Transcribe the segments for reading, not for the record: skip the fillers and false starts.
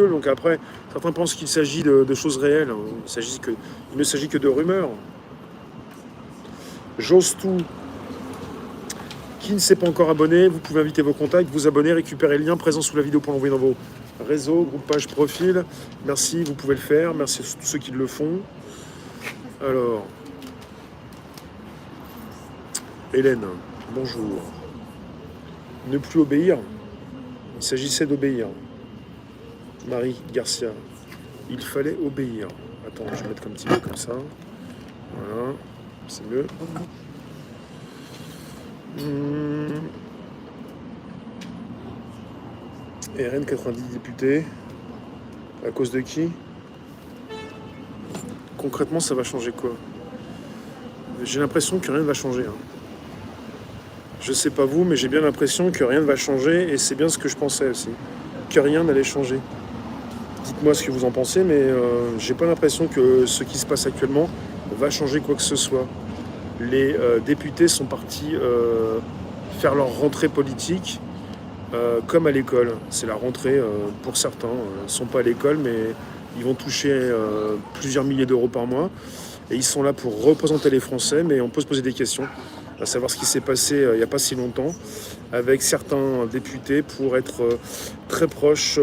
Donc après, certains pensent qu'il s'agit de choses réelles. Il ne s'agit que de rumeurs. J'ose tout. Qui ne s'est pas encore abonné, vous pouvez inviter vos contacts, vous abonner, récupérer le lien présent sous la vidéo pour l'envoyer dans vos réseaux, groupes, pages, profils. Merci, vous pouvez le faire. Merci à tous ceux qui le font. Alors, Hélène, bonjour. Ne plus obéir. Il s'agissait d'obéir. Marie Garcia. Il fallait obéir. Attends, je vais mettre un petit peu comme ça. Voilà, c'est mieux. RN 90 députés. À cause de qui? Concrètement, ça va changer quoi? J'ai l'impression que rien ne va changer. Je sais pas vous, mais j'ai bien l'impression que rien ne va changer, et c'est bien ce que je pensais aussi. Que rien n'allait changer. Dites-moi ce que vous en pensez, mais j'ai pas l'impression que ce qui se passe actuellement va changer quoi que ce soit. Les députés sont partis faire leur rentrée politique comme à l'école. C'est la rentrée pour certains. Ils ne sont pas à l'école, mais ils vont toucher plusieurs milliers d'euros par mois. Et ils sont là pour représenter les Français, mais on peut se poser des questions, à savoir ce qui s'est passé il n'y a pas si longtemps, avec certains députés pour être très proches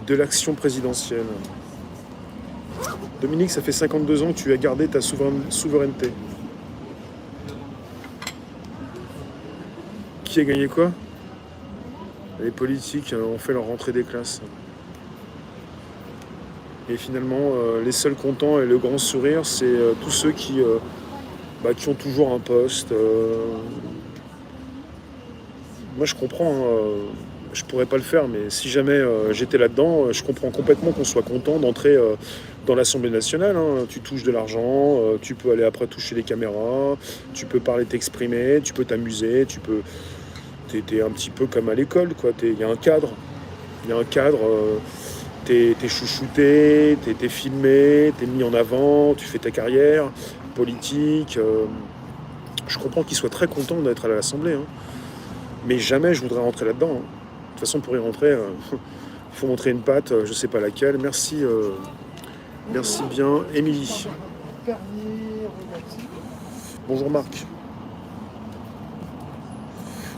de l'action présidentielle. Dominique, ça fait 52 ans que tu as gardé ta souveraineté. Qui a gagné quoi? Les politiques ont fait leur rentrée des classes. Et finalement, les seuls contents et le grand sourire, c'est tous ceux qui ont toujours un poste. Moi, je comprends. Je pourrais pas le faire, mais si jamais j'étais là-dedans, je comprends complètement qu'on soit content d'entrer dans l'Assemblée nationale. Tu touches de l'argent, tu peux aller après toucher les caméras, tu peux parler, t'exprimer, tu peux t'amuser, t'es un petit peu comme à l'école, quoi. Il y a un cadre. T'es chouchouté, t'es filmé, t'es mis en avant, tu fais ta carrière politique. Je comprends qu'ils soient très contents d'être à l'Assemblée. Mais jamais je voudrais rentrer là-dedans. De toute façon, pour y rentrer, il faut montrer une patte, je sais pas laquelle. Merci bien, Émilie. Bonjour Marc.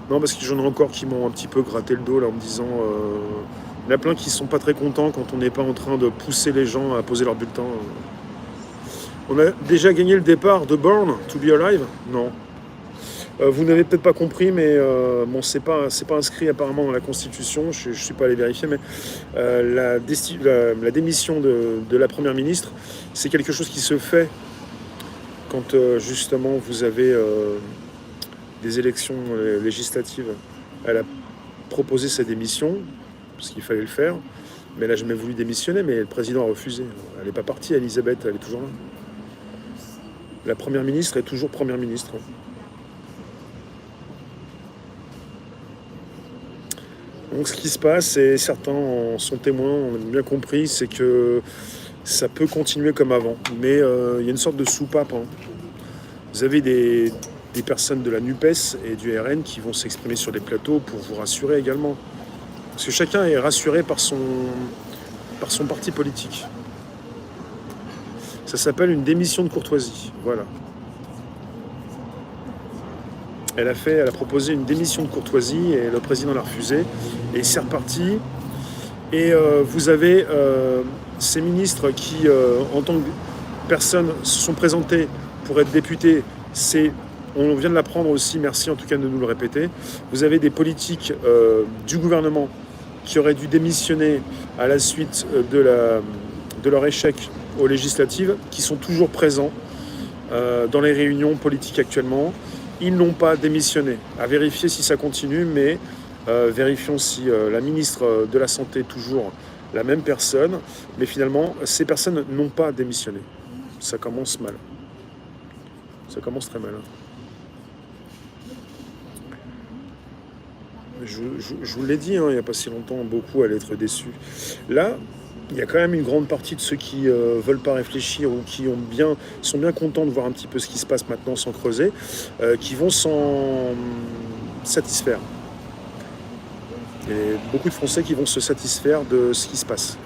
Non, parce que j'en ai encore qui m'ont un petit peu gratté le dos là en me disant il y en a plein qui sont pas très contents quand on n'est pas en train de pousser les gens à poser leur bulletin. On a déjà gagné le départ de Born to be Alive? Non. Vous n'avez peut-être pas compris, mais bon, c'est pas inscrit apparemment dans la Constitution. Je suis pas allé vérifier, mais la démission de la Première ministre, c'est quelque chose qui se fait quand justement vous avez des élections législatives. Elle a proposé sa démission, parce qu'il fallait le faire, mais elle n'a jamais voulu démissionner, mais le président a refusé. Elle n'est pas partie, Elisabeth, elle est toujours là. La Première ministre est toujours Première ministre. Donc ce qui se passe, et certains en sont témoins, on a bien compris, c'est que ça peut continuer comme avant. Mais il y a une sorte de soupape. Vous avez des personnes de la NUPES et du RN qui vont s'exprimer sur les plateaux pour vous rassurer également. Parce que chacun est rassuré par son parti politique. Ça s'appelle une démission de courtoisie. Voilà. Elle a proposé une démission de courtoisie et le président l'a refusé. Et c'est reparti. Et vous avez ces ministres qui, en tant que personnes, se sont présentés pour être députés. On vient de l'apprendre aussi, merci en tout cas de nous le répéter. Vous avez des politiques du gouvernement qui auraient dû démissionner à la suite de leur échec aux législatives, qui sont toujours présents dans les réunions politiques actuellement. Ils n'ont pas démissionné. À vérifier si ça continue, mais vérifions si la ministre de la Santé est toujours la même personne. Mais finalement, ces personnes n'ont pas démissionné. Ça commence mal. Ça commence très mal. Je vous l'ai dit, il n'y a pas si longtemps, beaucoup allaient être déçus. Là, il y a quand même une grande partie de ceux qui ne veulent pas réfléchir ou qui sont bien contents de voir un petit peu ce qui se passe maintenant sans creuser, qui vont s'en satisfaire. Il y a beaucoup de Français qui vont se satisfaire de ce qui se passe.